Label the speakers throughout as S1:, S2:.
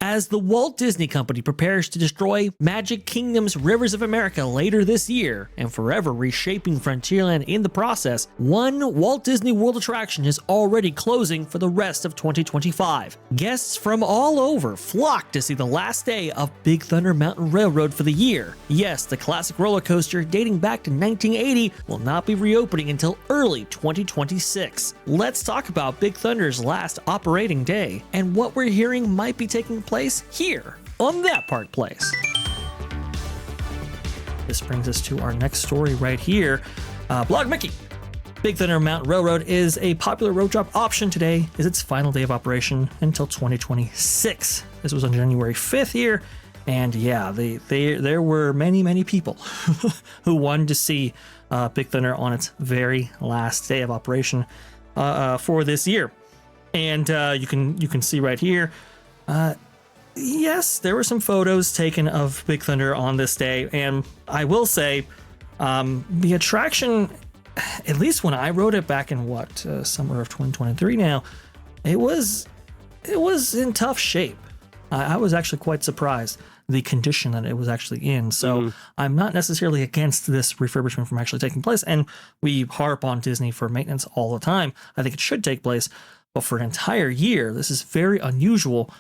S1: As the Walt Disney Company prepares to destroy Magic Kingdom's Rivers of America later this year, and forever reshaping Frontierland in the process, one Walt Disney World attraction is already closing for the rest of 2025. Guests from all over flock to see the last day of Big Thunder Mountain Railroad for the year. Yes, the classic roller coaster dating back to 1980 will not be reopening until early 2026. Let's talk about Big Thunder's last operating day, and what we're hearing might be taking place here on That Park Place. This brings us to our next story right here. Blog Mickey. Big Thunder Mountain Railroad is a popular road drop option. Today is its final day of operation until 2026. This was on January 5th here, and yeah, there were many people who wanted to see Big Thunder on its very last day of operation for this year. And you can see right here. Yes, there were some photos taken of Big Thunder on this day, and I will say the attraction, at least when I rode it back in summer of 2023 now, it was in tough shape. I was actually quite surprised the condition that it was actually in. So I'm not necessarily against this refurbishment from actually taking place, and we harp on Disney for maintenance all the time. I think it should take place, but for an entire year, this is very unusual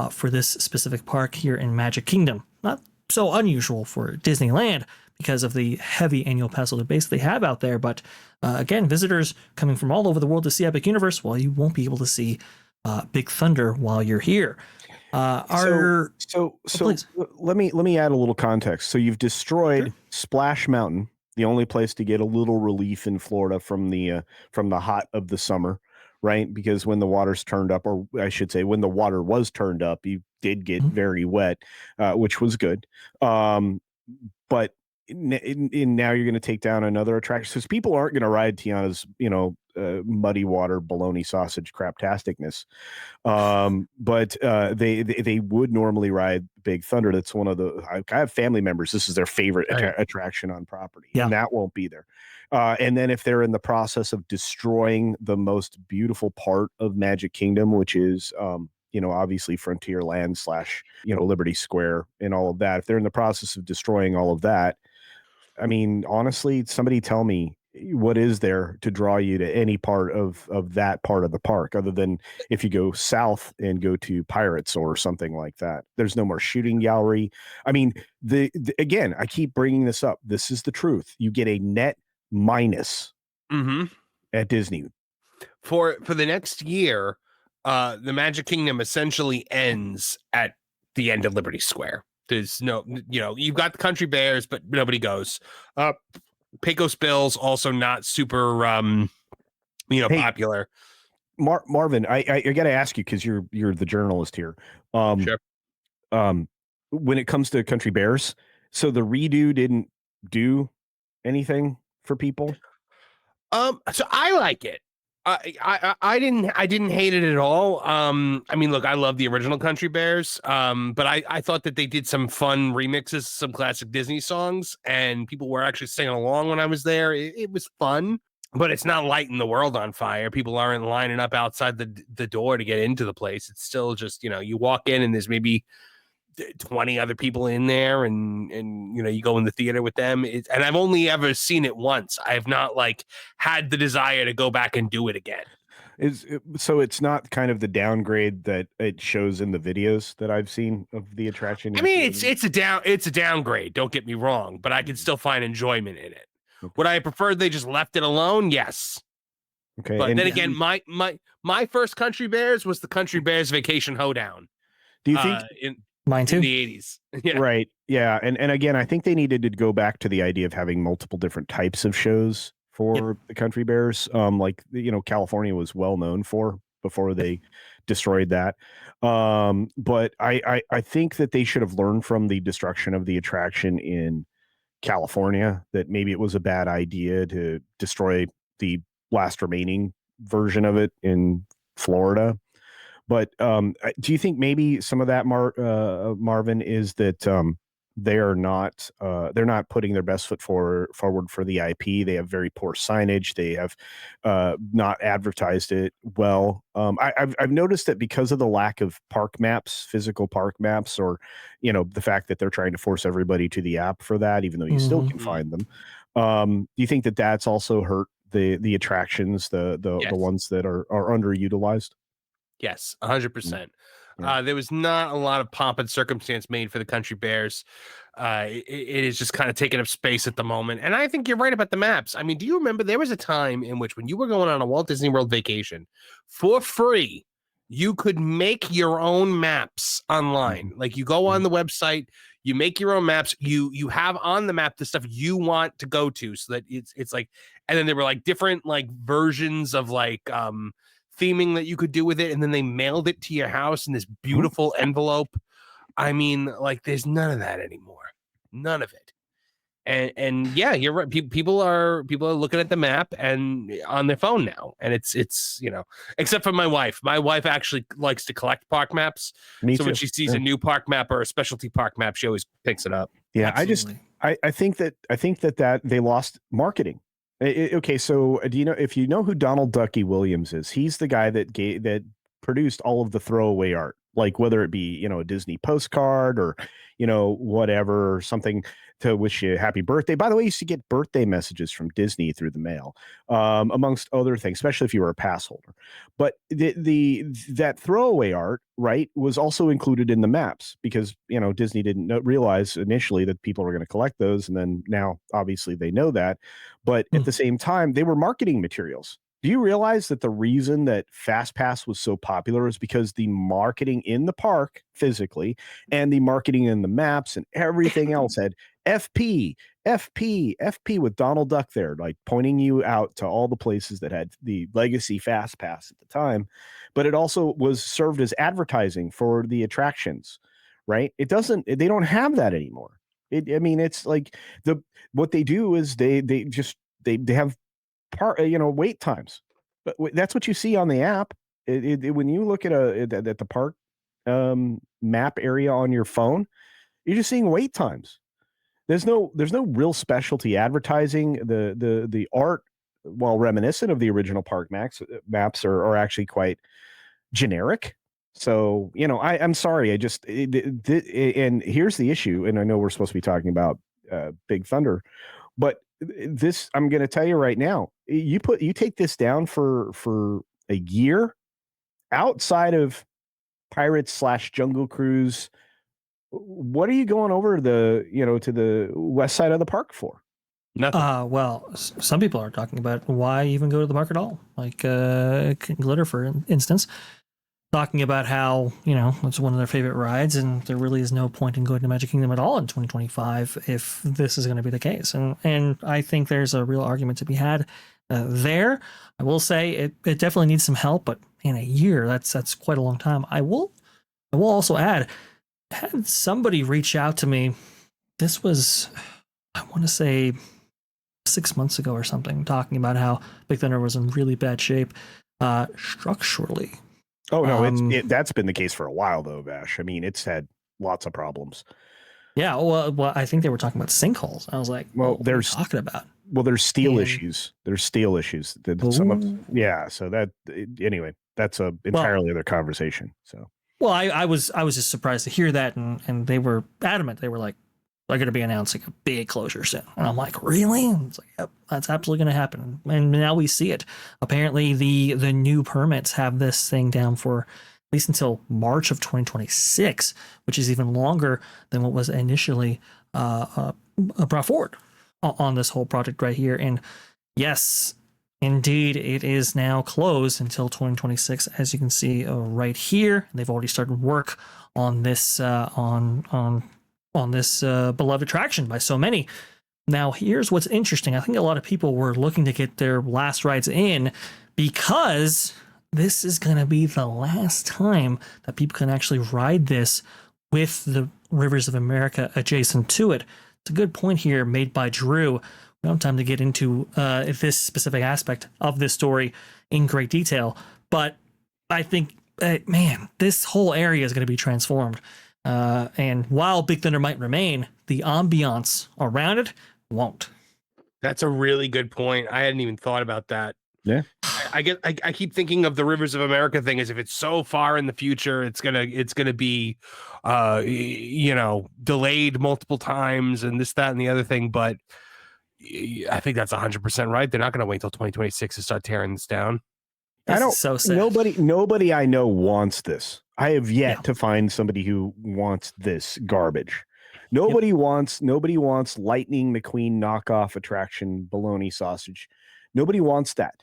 S1: for this specific park here in Magic Kingdom. Not so unusual for Disneyland because of the heavy annual pass holder base they have out there. But again, visitors coming from all over the world to see Epic Universe, well, you won't be able to see Big Thunder while you're here.
S2: So let me add a little context. So you've destroyed Splash Mountain, the only place to get a little relief in Florida from the hot of the summer. Right, because when the water's turned up, or I should say, when the water was turned up, you did get very wet, which was good. But now you're going to take down another attraction, because people aren't going to ride Tiana's, muddy water baloney sausage craptasticness. But they would normally ride Big Thunder. That's one of I have family members. This is their favorite attraction on property, and that won't be there. And then if they're in the process of destroying the most beautiful part of Magic Kingdom, which is, obviously Frontierland / Liberty Square and all of that, if they're in the process of destroying all of that, I mean, honestly, somebody tell me, what is there to draw you to any part of that part of the park, other than if you go south and go to Pirates or something like that? There's no more shooting gallery. I mean, again, I keep bringing this up. This is the truth. You get a net minus at Disney
S3: for the next year. The Magic Kingdom essentially ends at the end of Liberty Square. There's no, you've got the Country Bears, but nobody goes. Pecos Bill's also not super, popular.
S2: Marvin, I got to ask you, because you're the journalist here.
S3: Sure.
S2: When it comes to Country Bears, so the redo didn't do anything for people.
S3: So I like it. I didn't hate it at all. I mean, look, I love the original Country Bears. But I thought that they did some fun remixes, some classic Disney songs, and people were actually singing along when I was there. It was fun, but it's not lighting the world on fire. People aren't lining up outside the door to get into the place. It's still just, you walk in and there's maybe 20 other people in there, and you go in the theater with them, and I've only ever seen it once. I have not had the desire to go back and do it again.
S2: So it's not kind of the downgrade that it shows in the videos that I've seen of the attraction.
S3: I mean, it's a downgrade, don't get me wrong, but I can still find enjoyment in it. Okay. Would I have preferred they just left it alone? Yes.
S2: Okay.
S3: But then again, my first Country Bears was the Country Bears Vacation Hoedown.
S2: Do you think
S1: mine too?
S3: In the 80s. Yeah.
S2: Right. Yeah. And again, I think they needed to go back to the idea of having multiple different types of shows for the Country Bears. California was well known for before they destroyed that. But I think that they should have learned from the destruction of the attraction in California, that maybe it was a bad idea to destroy the last remaining version of it in Florida. But do you think maybe some of that, Marvin, is that they're not putting their best foot forward for the IP. They have very poor signage. They have not advertised it well. I've noticed that because of the lack of park maps, physical park maps, or the fact that they're trying to force everybody to the app for that, even though you still can find them. Do you think that that's also hurt the attractions, the
S3: Yes.
S2: ones that are underutilized?
S3: Yes, 100%. There was not a lot of pomp and circumstance made for the Country Bears. It is just kind of taking up space at the moment. And I think you're right about the maps. I mean, do you remember there was a time in which when you were going on a Walt Disney World vacation for free, you could make your own maps online. Like you go on the website, you make your own maps, you have on the map the stuff you want to go to, so that it's like, and then there were like different like versions of like theming that you could do with it, and then they mailed it to your house in this beautiful envelope. I mean, like there's none of that anymore. None of it. And yeah, you're right. People are looking at the map and on their phone now, and it's except for my wife. My wife actually likes to collect park maps.
S2: Me
S3: so
S2: too.
S3: When she sees a new park map or a specialty park map, she always picks it up.
S2: Yeah,
S1: Absolutely.
S2: I think that they lost marketing. Okay, so do you know if you know who Donald Ducky Williams is? He's the guy that produced all of the throwaway art, like whether it be a Disney postcard or whatever, or something to wish you a happy birthday. By the way, you used to get birthday messages from Disney through the mail, amongst other things, especially if you were a pass holder. But that throwaway art, right, was also included in the maps because Disney didn't realize initially that people were going to collect those, and then now obviously they know that. But at the same time, they were marketing materials. Do you realize that the reason that FastPass was so popular is because the marketing in the park physically and the marketing in the maps and everything else had FP with Donald Duck there, like pointing you out to all the places that had the legacy FastPass at the time. But it also was served as advertising for the attractions, right? They don't have that anymore. It's like what they do is they have wait times, but that's what you see on the app. When you look at the park map area on your phone, you're just seeing wait times. There's no real specialty advertising. The art, while reminiscent of the original park maps, are actually quite generic. So I'm sorry. And here's the issue. And I know we're supposed to be talking about Big Thunder, but this, I'm going to tell you right now, you take this down for a year outside of Pirates / Jungle Cruise. What are you going over to the west side of the park for?
S3: Nothing.
S1: Well, some people are talking about why even go to the park at all. Like Glitter, for instance, talking about how it's one of their favorite rides, and there really is no point in going to Magic Kingdom at all in 2025 if this is going to be the case. And I think there's a real argument to be had there. I will say it definitely needs some help, but in a year, that's quite a long time. I will also add, had somebody reach out to me. This was, I want to say, 6 months ago or something, talking about how Big Thunder was in really bad shape structurally.
S2: Oh no, that's been the case for a while though, Vash. I mean, it's had lots of problems.
S1: Yeah, well, I think they were talking about sinkholes. I was like,
S2: well,
S1: what are you talking about?
S2: Well, there's steel issues. There's steel issues. So that anyway, that's a entirely other conversation. So,
S1: well, I was just surprised to hear that, and they were adamant. They were like, they're going to be announcing a big closure soon. And I'm like, really? And it's like, yep, that's absolutely going to happen. And now we see it. Apparently, the new permits have this thing down for at least until March of 2026, which is even longer than what was initially brought forward on this whole project right here. And yes, indeed, it is now closed until 2026, as you can see right here. They've already started work on this on this beloved attraction by so many. Now, here's what's interesting. I think a lot of people were looking to get their last rides in because this is going to be the last time that people can actually ride this with the Rivers of America adjacent to it. It's a good point here made by Drew. We don't have time to get into this specific aspect of this story in great detail, but I think, this whole area is going to be transformed. And while Big Thunder might remain, the ambiance around it won't.
S3: That's a really good point. I hadn't even thought about that.
S2: Yeah.
S3: I keep thinking of the Rivers of America thing as if it's so far in the future, it's gonna be, delayed multiple times and this, that, and the other thing. But I think that's 100% right. They're not gonna wait till 2026 to start tearing this down.
S1: This is so sad.
S2: Nobody I know wants this. I have yet to find somebody who wants this garbage. Nobody wants Lightning McQueen knockoff attraction bologna sausage. Nobody wants that.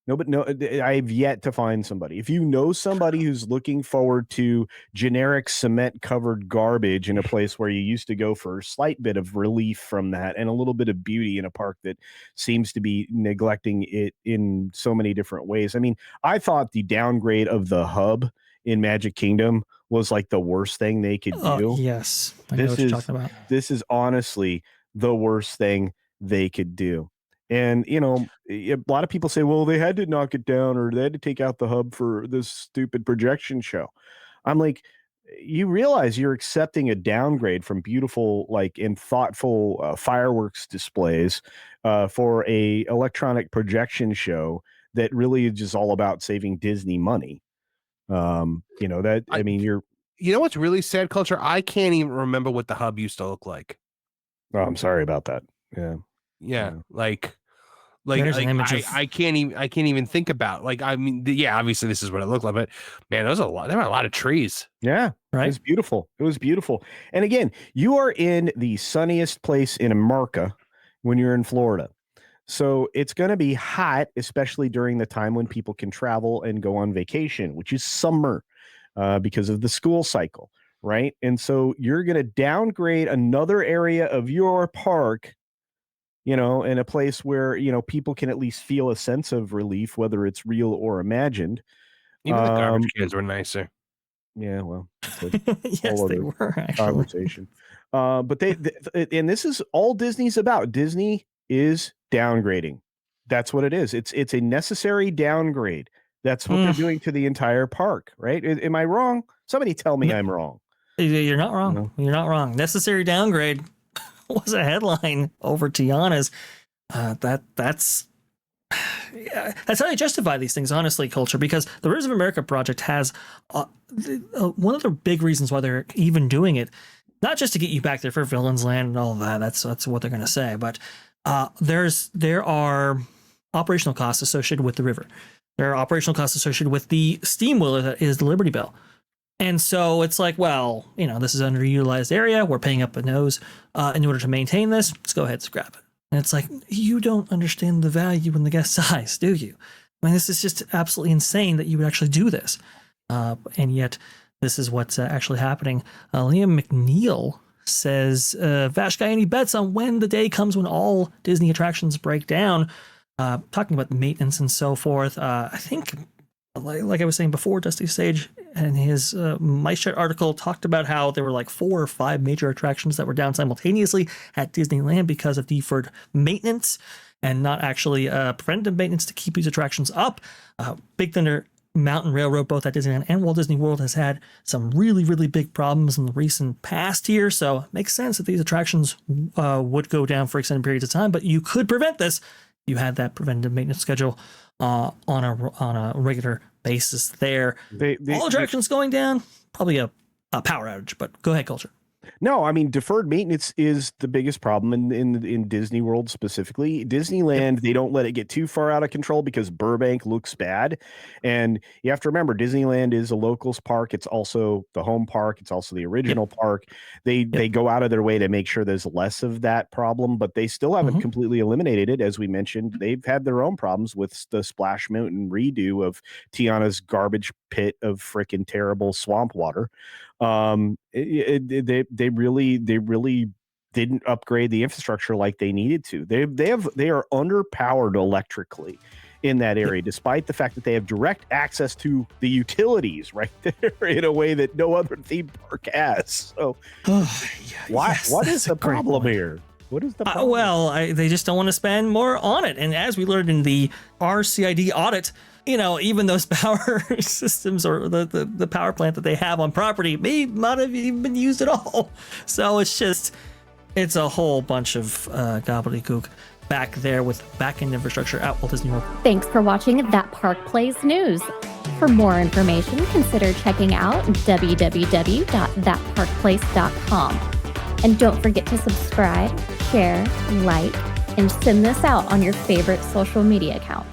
S2: I've yet to find somebody. If you know somebody who's looking forward to generic cement covered garbage in a place where you used to go for a slight bit of relief from that and a little bit of beauty in a park that seems to be neglecting it in so many different ways. I mean, I thought the downgrade of the hub in Magic Kingdom was like the worst thing they could do.
S1: Yes. I know what you're talking about.
S2: This is honestly the worst thing they could do. And, a lot of people say, well, they had to knock it down or they had to take out the hub for this stupid projection show. I'm like, you realize you're accepting a downgrade from beautiful, and thoughtful fireworks displays for a electronic projection show that really is just all about saving Disney money. You know
S3: what's really sad, Culture? I can't even remember what the hub used to look like.
S2: Oh, I'm sorry about that. Yeah.
S3: I can't even think about, obviously this is what it looked like, but man, there were a lot of trees.
S2: Yeah. Right. It was beautiful. And again, you are in the sunniest place in America when you're in Florida. So it's going to be hot, especially during the time when people can travel and go on vacation, which is summer, because of the school cycle. Right. And so you're going to downgrade another area of your park, in a place where, people can at least feel a sense of relief, whether it's real or imagined.
S3: Even the garbage cans were nicer.
S2: Yeah, well,
S1: yes, they were actually.
S2: Conversation. But and this is all Disney's about. Disney is downgrading. That's what it is. It's a necessary downgrade. That's what they're doing to the entire park, right? Am I wrong? Somebody tell me I'm wrong.
S1: You're not wrong. No. You're not wrong. Necessary downgrade was a headline over Tiana's. That's how they justify these things, honestly, Culture, because the Rivers of America project has one of the big reasons why they're even doing it, not just to get you back there for Villains Land and all of that. That's what they're going to say, but there are operational costs associated with the river. There are operational costs associated with the steamwheeler that is the Liberty Bell. And so it's like, well, this is an underutilized area. We're paying up the nose in order to maintain this. Let's go ahead and scrap it. And it's like, you don't understand the value and the guest size, do you? I mean, this is just absolutely insane that you would actually do this. And yet this is what's actually happening. Liam McNeil says, VashSky, any bets on when the day comes when all Disney attractions break down? Talking about the maintenance and so forth. I think, like I was saying before, Dusty Sage and his MyShut article talked about how there were like 4 or 5 major attractions that were down simultaneously at Disneyland because of deferred maintenance and not actually preventive maintenance to keep these attractions up. Big Thunder Mountain Railroad, both at Disneyland and Walt Disney World, has had some really, really big problems in the recent past here. So it makes sense that these attractions would go down for extended periods of time, but you could prevent this. You had that preventive maintenance schedule on a regular basis there. All attractions going down, probably a power outage, but go ahead, Culture.
S2: No, I mean, deferred maintenance is the biggest problem in Disney World specifically. Disneyland, they don't let it get too far out of control because Burbank looks bad. And you have to remember, Disneyland is a locals park. It's also the home park. It's also the original park. They go out of their way to make sure there's less of that problem, but they still haven't completely eliminated it. As we mentioned, they've had their own problems with the Splash Mountain redo of Tiana's garbage pit of freaking terrible swamp water. They really didn't upgrade the infrastructure like they needed to. They are underpowered electrically in that area, despite the fact that they have direct access to the utilities right there in a way that no other theme park has. So what is the problem here? What is the problem?
S1: They just don't want to spend more on it. And as we learned in the RCID audit, even those power systems or the power plant that they have on property may not have even been used at all. So it's just, It's a whole bunch of gobbledygook back there with back-end infrastructure at Walt Disney World.
S4: Thanks for watching That Park Plays News. For more information, consider checking out www.thatparkplace.com. And don't forget to subscribe, share, like, and send this out on your favorite social media accounts.